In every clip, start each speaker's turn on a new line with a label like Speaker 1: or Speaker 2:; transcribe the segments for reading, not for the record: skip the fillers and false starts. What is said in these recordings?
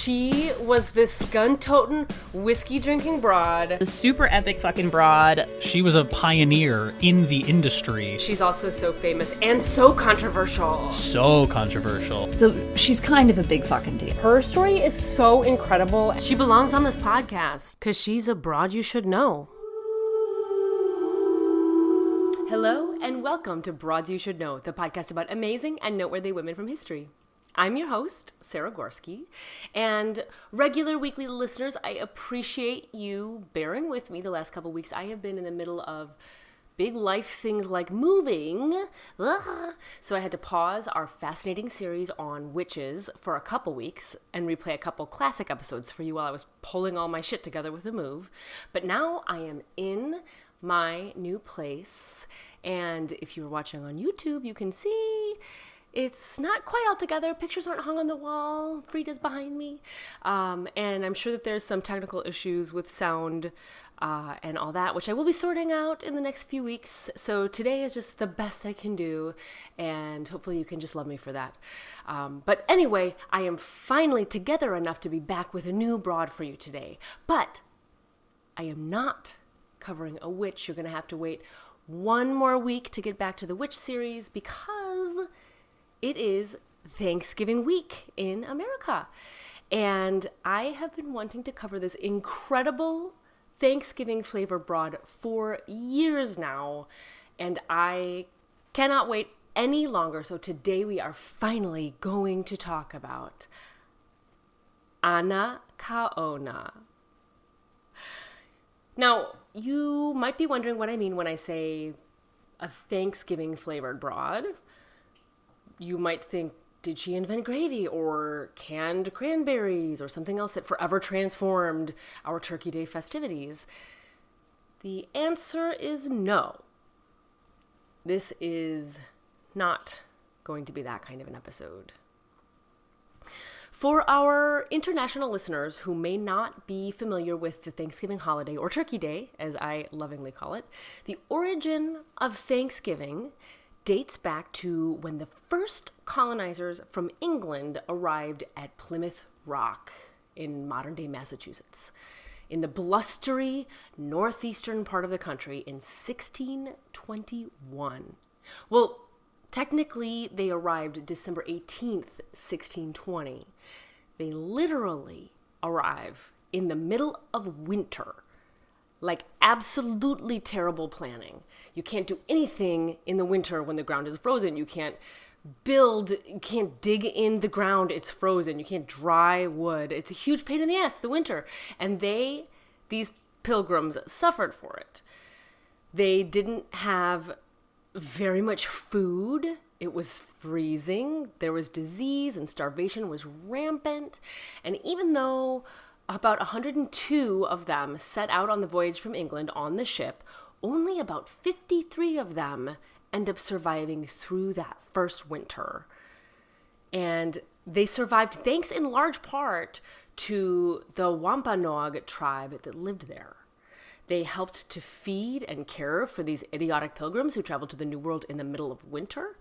Speaker 1: She was this gun-toting, whiskey-drinking broad.
Speaker 2: The super epic fucking broad.
Speaker 3: She was a pioneer in the industry.
Speaker 1: She's also so famous and so controversial.
Speaker 3: So controversial.
Speaker 2: So she's kind of a big fucking deal.
Speaker 1: Her story is so incredible. She belongs on this podcast because she's a broad you should know. Hello and welcome to Broads You Should Know, the podcast about amazing and noteworthy women from history. I'm your host, Sarah Gorski, and regular weekly listeners, I appreciate you bearing with me the last couple weeks. I have been in the middle of big life things like moving, so I had to pause our fascinating series on witches for a couple weeks and replay a couple classic episodes for you while I was pulling all my shit together with a move. But now I am in my new place, and if you're watching on YouTube, you can see it's not quite all together. Pictures aren't hung on the wall. Frida's behind me. And I'm sure that there's some technical issues with sound and all that, which I will be sorting out in the next few weeks. So today is just the best I can do, and hopefully you can just love me for that. But anyway, I am finally together enough to be back with a new broad for you today. But I am not covering a witch. You're going to have to wait one more week to get back to the witch series because it is Thanksgiving week in America. And I have been wanting to cover this incredible Thanksgiving flavor broad for years now, and I cannot wait any longer. So today we are finally going to talk about Anacaona. Now, you might be wondering what I mean when I say a Thanksgiving flavored broad. You might think, did she invent gravy or canned cranberries or something else that forever transformed our Turkey Day festivities? The answer is no. This is not going to be that kind of an episode. For our international listeners who may not be familiar with the Thanksgiving holiday, or Turkey Day, as I lovingly call it, the origin of Thanksgiving dates back to when the first colonizers from England arrived at Plymouth Rock in modern-day Massachusetts, in the blustery northeastern part of the country in 1621. Well, technically, they arrived December 18th, 1620. They literally arrive in the middle of winter. Like absolutely terrible planning. You can't do anything in the winter when the ground is frozen. You can't build, you can't dig in the ground, it's frozen. You can't dry wood. It's a huge pain in the ass, the winter. And these pilgrims suffered for it. They didn't have very much food. It was freezing. There was disease and starvation was rampant. And even though about 102 of them set out on the voyage from England on the ship, only about 53 of them end up surviving through that first winter. And they survived thanks in large part to the Wampanoag tribe that lived there. They helped to feed and care for these idiotic pilgrims who traveled to the New World in the middle of winter.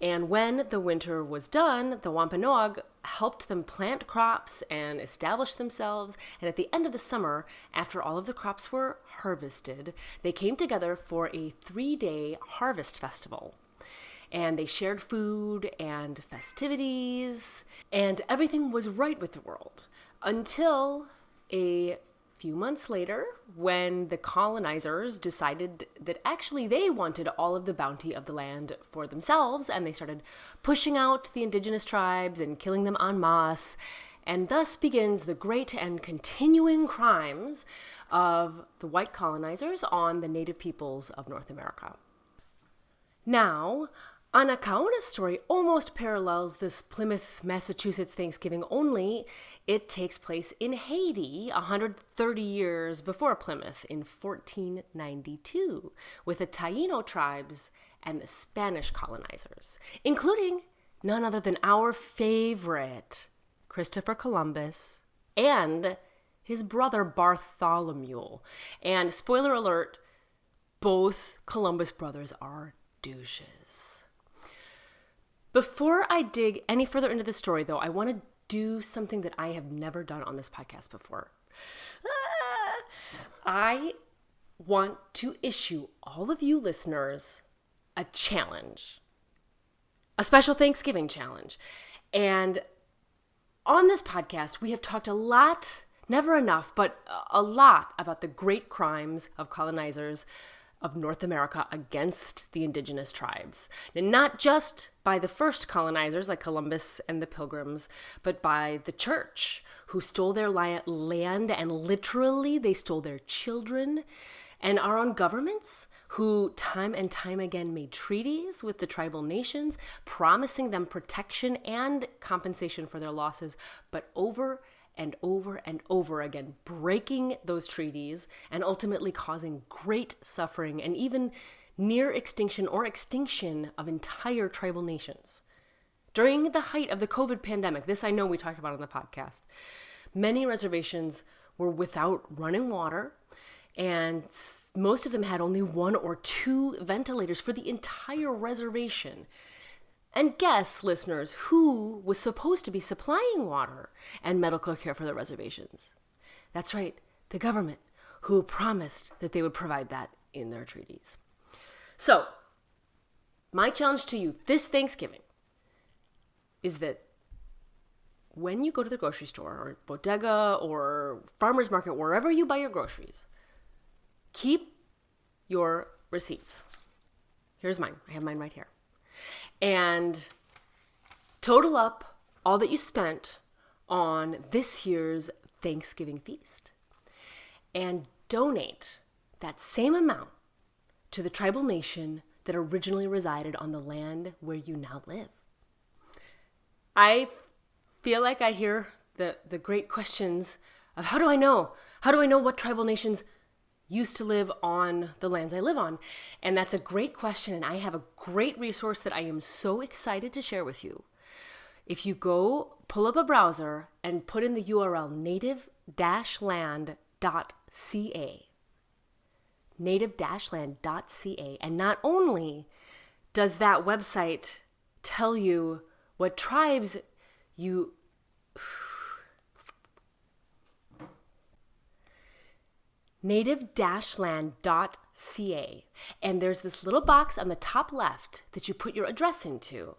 Speaker 1: And when the winter was done, the Wampanoag helped them plant crops and establish themselves. And at the end of the summer, after all of the crops were harvested, they came together for a 3-day harvest festival. And they shared food and festivities, and everything was right with the world until a few months later, when the colonizers decided that actually they wanted all of the bounty of the land for themselves, and they started pushing out the indigenous tribes and killing them en masse, and thus begins the great and continuing crimes of the white colonizers on the native peoples of North America. Now, Anacaona's story almost parallels this Plymouth, Massachusetts Thanksgiving, only it takes place in Haiti 130 years before Plymouth in 1492 with the Taino tribes and the Spanish colonizers, including none other than our favorite Christopher Columbus and his brother Bartholomew. And spoiler alert, both Columbus brothers are douches. Before I dig any further into the story, though, I want to do something that I have never done on this podcast before. I want to issue all of you listeners a challenge, a special Thanksgiving challenge. And on this podcast, we have talked a lot, never enough, but a lot about the great crimes of colonizers of North America against the indigenous tribes. And not just by the first colonizers like Columbus and the Pilgrims, but by the church, who stole their land and literally they stole their children, and our own governments, who time and time again made treaties with the tribal nations, promising them protection and compensation for their losses, but over and over and over again, breaking those treaties and ultimately causing great suffering and even near extinction or extinction of entire tribal nations. During the height of the COVID pandemic, this I know we talked about on the podcast, many reservations were without running water, and most of them had only 1 or 2 ventilators for the entire reservation. And guess, listeners, who was supposed to be supplying water and medical care for the reservations? That's right, the government, who promised that they would provide that in their treaties. So, my challenge to you this Thanksgiving is that when you go to the grocery store or bodega or farmer's market, wherever you buy your groceries, keep your receipts. Here's mine. I have mine right here. And total up all that you spent on this year's Thanksgiving feast. And donate that same amount to the tribal nation that originally resided on the land where you now live. I feel like I hear the great questions of how do I know? How do I know what tribal nations used to live on the lands I live on? And that's a great question, and I have a great resource that I am so excited to share with you. If you go pull up a browser and put in the URL native-land.ca, native-land.ca, and not only does that website tell you what tribes you native-land.ca, and there's this little box on the top left that you put your address into.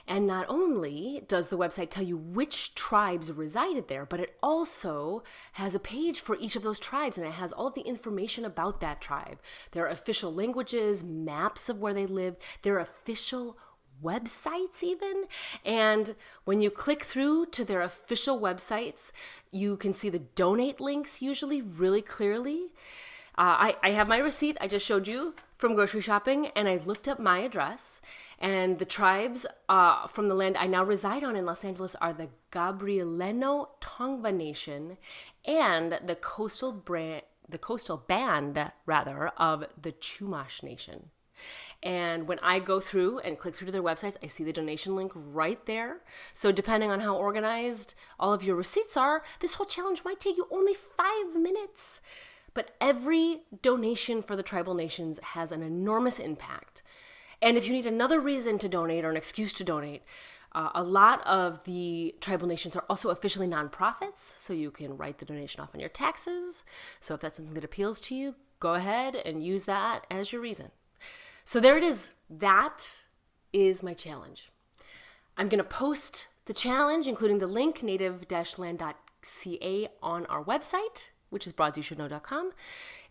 Speaker 1: And not only does the website tell you which tribes resided there, but it also has a page for each of those tribes, and it has all of the information about that tribe. Their official languages, maps of where they lived, their official websites even. And when you click through to their official websites, you can see the donate links usually really clearly. I have my receipt I just showed you from grocery shopping, and I looked up my address, and the tribes from the land I now reside on in Los Angeles are the Gabrieleno Tongva Nation and the coastal band of the Chumash Nation. And when I go through and click through to their websites, I see the donation link right there. So depending on how organized all of your receipts are, this whole challenge might take you only 5 minutes. But every donation for the tribal nations has an enormous impact. And if you need another reason to donate or an excuse to donate, a lot of the tribal nations are also officially nonprofits, so you can write the donation off on your taxes. So if that's something that appeals to you, go ahead and use that as your reason. So there it is. That is my challenge. I'm going to post the challenge, including the link, native-land.ca, on our website, which is broadsyoushouldknow.com.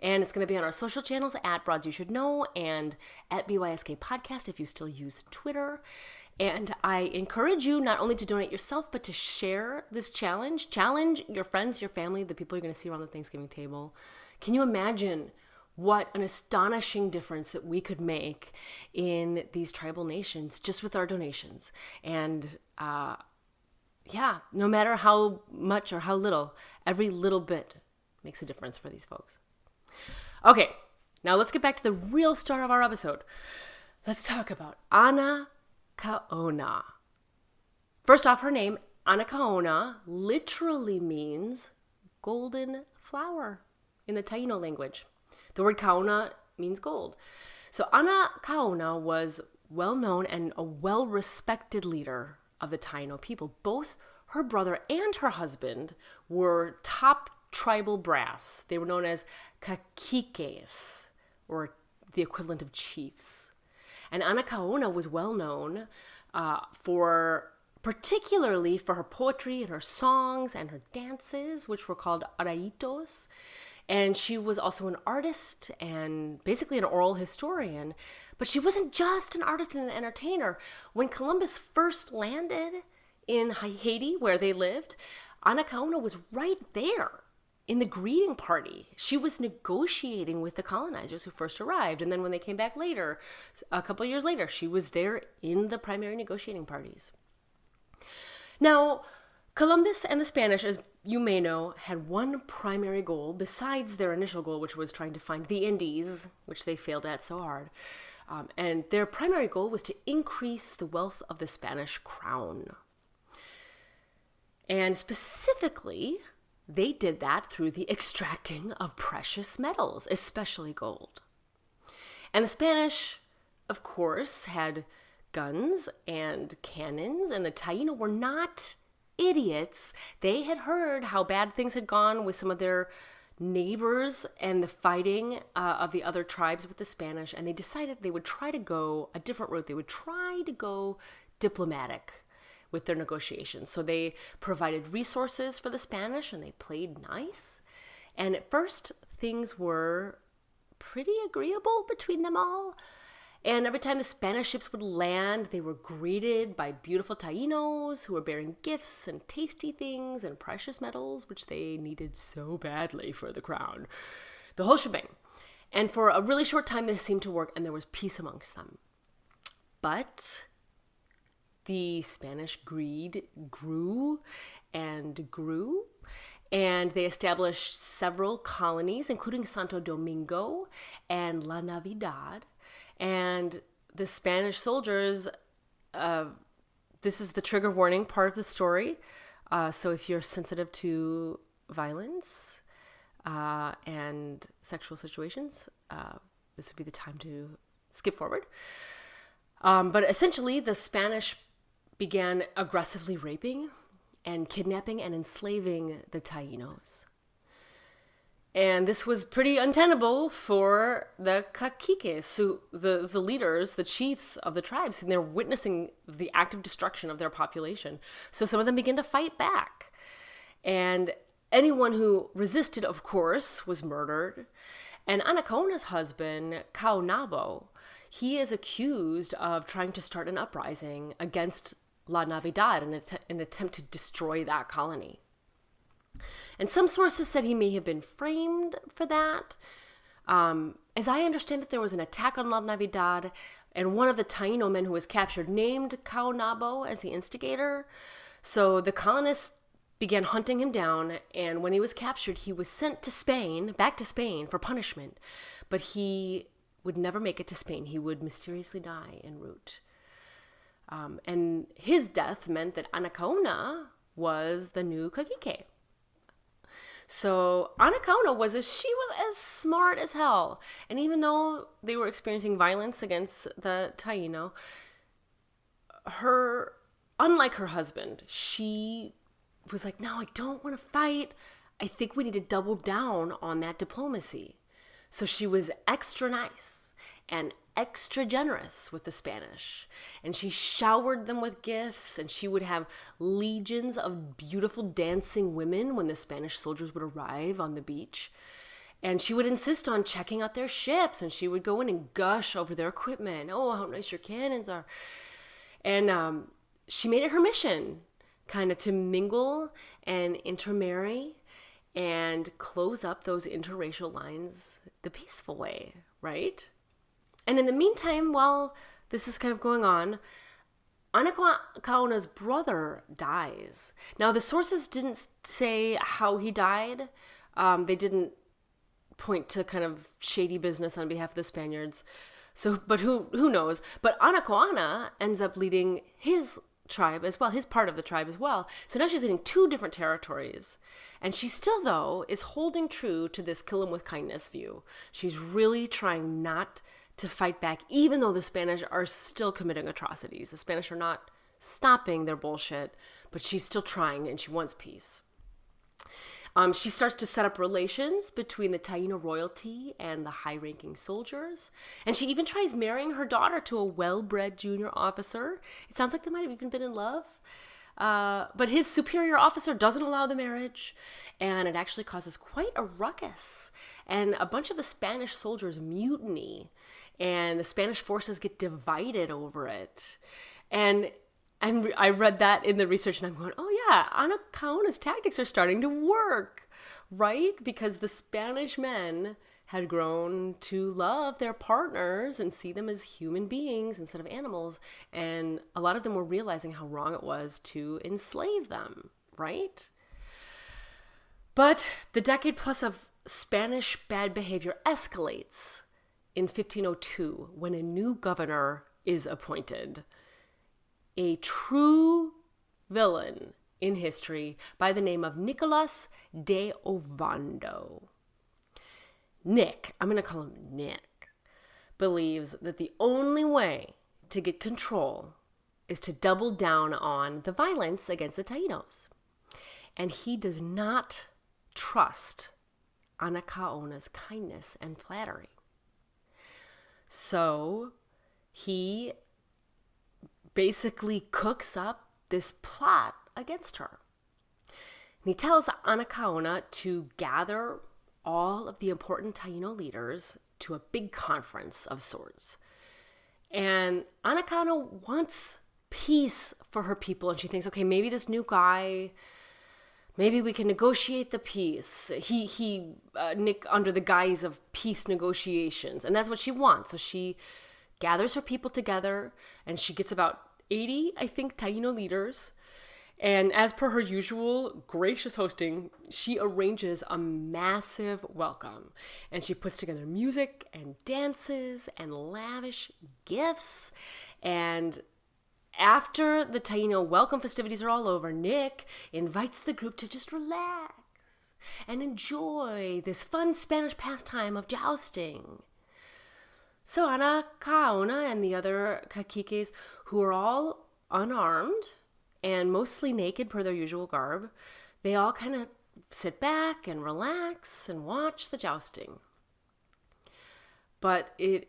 Speaker 1: And it's going to be on our social channels at broadsyoushouldknow and at BYSK Podcast if you still use Twitter. And I encourage you not only to donate yourself, but to share this challenge. Challenge your friends, your family, the people you're going to see around the Thanksgiving table. Can you imagine what an astonishing difference that we could make in these tribal nations just with our donations? And no matter how much or how little, every little bit makes a difference for these folks. Okay, now let's get back to the real star of our episode. Let's talk about Anacaona. First off, her name, Anacaona, literally means golden flower in the Taino language. The word kaona means gold. So Anacaona was well-known and a well-respected leader of the Taino people. Both her brother and her husband were top tribal brass. They were known as caciques, or the equivalent of chiefs. And Anacaona was well known particularly for her poetry and her songs and her dances, which were called araitos. And she was also an artist and basically an oral historian. But she wasn't just an artist and an entertainer. When Columbus first landed in Haiti, where they lived, Anacaona was right there in the greeting party. She was negotiating with the colonizers who first arrived. And then when they came back later, a couple of years later, she was there in the primary negotiating parties. Now, Columbus and the Spanish, as you may know, had one primary goal besides their initial goal, which was trying to find the Indies, which they failed at so hard. And their primary goal was to increase the wealth of the Spanish crown. And specifically, they did that through the extracting of precious metals, especially gold. And the Spanish, of course, had guns and cannons, and the Taino were not idiots. They had heard how bad things had gone with some of their neighbors and the fighting of the other tribes with the Spanish, and they decided they would try to go a different route. They would try to go diplomatic with their negotiations. So they provided resources for the Spanish, and they played nice. And at first, things were pretty agreeable between them all. And every time the Spanish ships would land, they were greeted by beautiful Tainos who were bearing gifts and tasty things and precious metals, which they needed so badly for the crown. The whole shebang. And for a really short time, this seemed to work, and there was peace amongst them. But the Spanish greed grew and grew, and they established several colonies, including Santo Domingo and La Navidad. And the Spanish soldiers, this is the trigger warning part of the story. So if you're sensitive to violence and sexual situations, this would be the time to skip forward. But essentially, the Spanish began aggressively raping and kidnapping and enslaving the Tainos. And this was pretty untenable for the caciques, so the leaders, the chiefs of the tribes, and they're witnessing the active destruction of their population. So some of them began to fight back. And anyone who resisted, of course, was murdered. And Anacaona's husband, Caonabo, he is accused of trying to start an uprising against La Navidad in an attempt to destroy that colony. And some sources said he may have been framed for that. As I understand it, there was an attack on La Navidad, and one of the Taino men who was captured named Caonabo as the instigator. So the colonists began hunting him down, and when he was captured, he was sent to Spain, back to Spain for punishment. But he would never make it to Spain. He would mysteriously die en route. And his death meant that Anacaona was the new cacique. So Anacaona was as smart as hell. And even though they were experiencing violence against the Taino, unlike her husband, she was like, no, I don't want to fight. I think we need to double down on that diplomacy. So she was extra nice and extra generous with the Spanish. And she showered them with gifts, and she would have legions of beautiful dancing women when the Spanish soldiers would arrive on the beach. And she would insist on checking out their ships, and she would go in and gush over their equipment. Oh, how nice your cannons are. And she made it her mission kind of to mingle and intermarry and close up those interracial lines the peaceful way, right? And in the meantime, while this is kind of going on, Anacaona's brother dies. Now, the sources didn't say how he died. They didn't point to kind of shady business on behalf of the Spaniards. So, but who knows? But Anacaona ends up leading his tribe as well, his part of the tribe as well. So now she's in two different territories. And she still, though, is holding true to this kill him with kindness view. She's really trying not to fight back, even though the Spanish are still committing atrocities. The Spanish are not stopping their bullshit, but she's still trying and she wants peace. She starts to set up relations between the Taino royalty and the high-ranking soldiers. And she even tries marrying her daughter to a well-bred junior officer. It sounds like they might have even been in love. But his superior officer doesn't allow the marriage. And it actually causes quite a ruckus. And a bunch of the Spanish soldiers mutiny. And the Spanish forces get divided over it. And I read that in the research and I'm going, oh yeah, Anacaona's tactics are starting to work, right? Because the Spanish men had grown to love their partners and see them as human beings instead of animals. And a lot of them were realizing how wrong it was to enslave them, right? But the decade plus of Spanish bad behavior escalates in 1502 when a new governor is appointed. A true villain in history by the name of Nicolas de Ovando. Nick, I'm going to call him Nick, believes that the only way to get control is to double down on the violence against the Tainos. And he does not trust Anacaona's kindness and flattery. So he basically cooks up this plot against her. And he tells Anacaona to gather all of the important Taino leaders to a big conference of sorts. And Anacaona wants peace for her people, and she thinks, okay, maybe this new guy, maybe we can negotiate the peace. Nick, under the guise of peace negotiations, and that's what she wants. So she gathers her people together, and she gets about 80, I think, Taino leaders. And as per her usual gracious hosting, she arranges a massive welcome. And she puts together music and dances and lavish gifts. And after the Taino welcome festivities are all over, Nick invites the group to just relax and enjoy this fun Spanish pastime of jousting. So Anacaona and the other caciques, who are all unarmed and mostly naked per their usual garb, they all kind of sit back and relax and watch the jousting. But it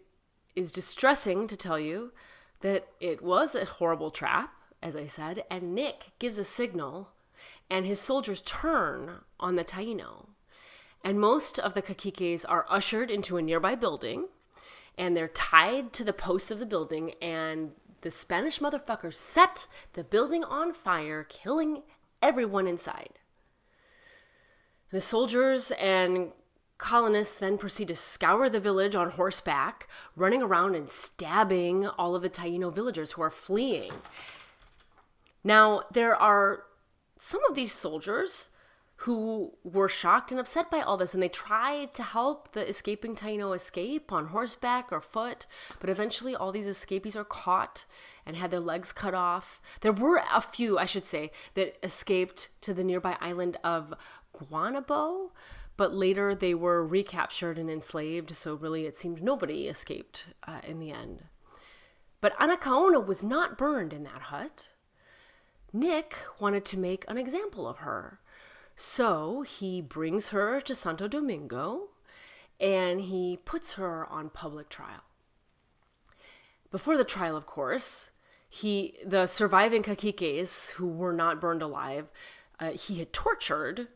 Speaker 1: is distressing to tell you that it was a horrible trap, as I said, and Nick gives a signal and his soldiers turn on the Taino. And most of the caciques are ushered into a nearby building, and they're tied to the posts of the building, and the Spanish motherfuckers set the building on fire, killing everyone inside. The soldiers and colonists then proceed to scour the village on horseback, running around and stabbing all of the Taino villagers who are fleeing. Now, there are some of these soldiers who were shocked and upset by all this, and they tried to help the escaping Taino escape on horseback or foot, but eventually all these escapees are caught and had their legs cut off. There were a few, I should say, that escaped to the nearby island of Guanabo, but later they were recaptured and enslaved, so really it seemed nobody escaped in the end. But Anacaona was not burned in that hut. Nick wanted to make an example of her. So he brings her to Santo Domingo and he puts her on public trial. Before the trial, of course, the surviving caciques who were not burned alive, he had tortured,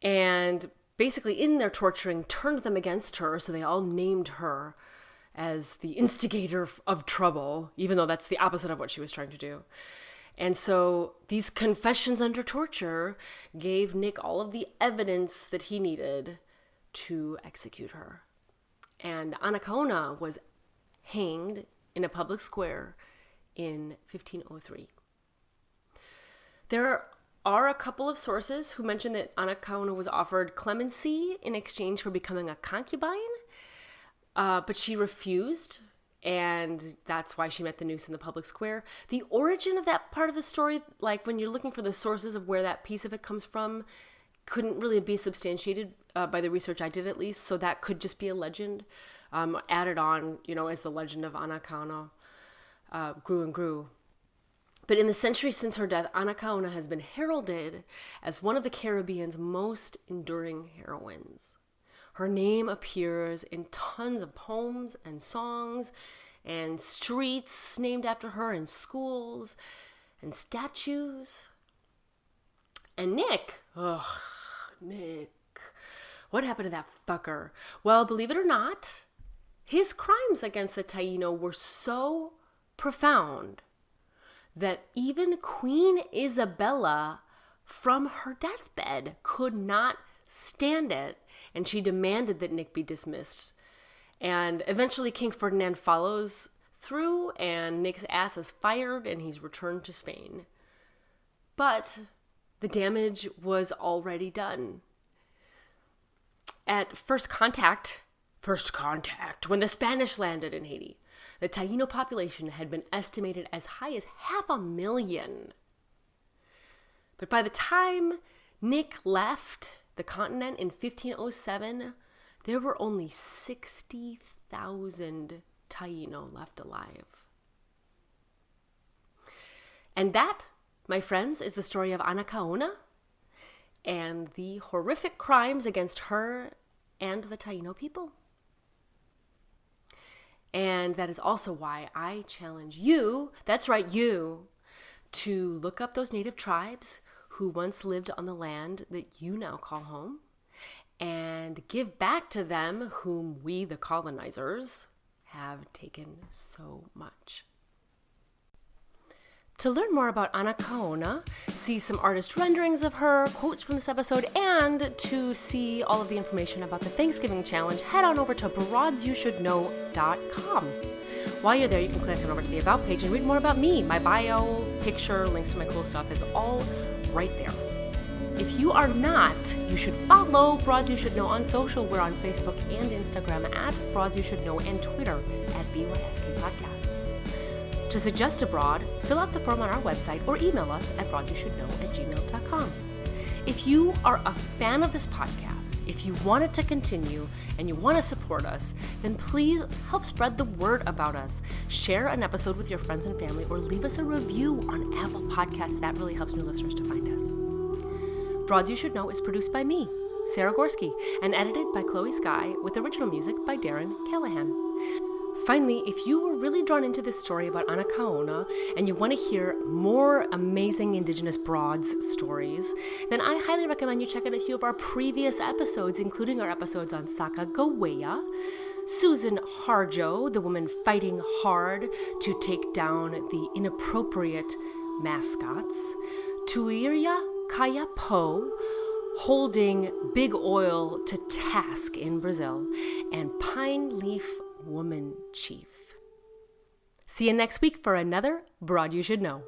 Speaker 1: and basically in their torturing turned them against her, so they all named her as the instigator of trouble, even though that's the opposite of what she was trying to do. And so these confessions under torture gave Nick all of the evidence that he needed to execute her. And Anacaona was hanged in a public square in 1503. There are a couple of sources who mention that Anacaona was offered clemency in exchange for becoming a concubine, but she refused. And that's why she met the noose in the public square. The origin of that part of the story, like when you're looking for the sources of where that piece of it comes from, couldn't really be substantiated by the research I did, at least. So that could just be a legend added on, as the legend of Anacaona grew and grew. But in the century since her death, Anacaona has been heralded as one of the Caribbean's most enduring heroines. Her name appears in tons of poems and songs and streets named after her in schools and statues. And Nick, what happened to that fucker? Well, believe it or not, his crimes against the Taino were so profound that even Queen Isabella, from her deathbed, could not stand it, and she demanded that Nick be dismissed. And eventually King Ferdinand follows through, and Nick's ass is fired, and he's returned to Spain. But the damage was already done. At first contact, when the Spanish landed in Haiti, the Taino population had been estimated as high as 500,000. But by the time Nick left the continent in 1507, there were only 60,000 Taino left alive. And that, my friends, is the story of Anacaona and the horrific crimes against her and the Taino people. And that is also why I challenge you, that's right, you, to look up those native tribes who once lived on the land that you now call home, and give back to them whom we, the colonizers, have taken so much. To learn more about Anacaona, see some artist renderings of her, quotes from this episode, and to see all of the information about the Thanksgiving Challenge, head on over to broadsyoushouldknow.com. While you're there, you can click on over to the About page and read more about me. My bio, picture, links to my cool stuff is all right there. If you are not, you should follow Broads You Should Know on social. We're on Facebook and Instagram at Broads You Should Know and Twitter at BYSK Podcast. To suggest a broad, fill out the form on our website or email us at broadsyoushouldknow@gmail.com. If you are a fan of this podcast, if you want it to continue and you want to support us, then please help spread the word about us. Share an episode with your friends and family or leave us a review on Apple Podcasts. That really helps new listeners to find us. Broads You Should Know is produced by me, Sarah Gorski, and edited by Chloe Sky with original music by Darren Callahan. Finally, if you were really drawn into this story about Anacaona and you want to hear more amazing Indigenous Broads stories, then I highly recommend you check out a few of our previous episodes, including our episodes on Sacagawea, Susan Harjo, the woman fighting hard to take down the inappropriate mascots, Tuiria Kayapo, holding big oil to task in Brazil, and Pine Leaf Woman Chief. See you next week for another Broad You Should Know.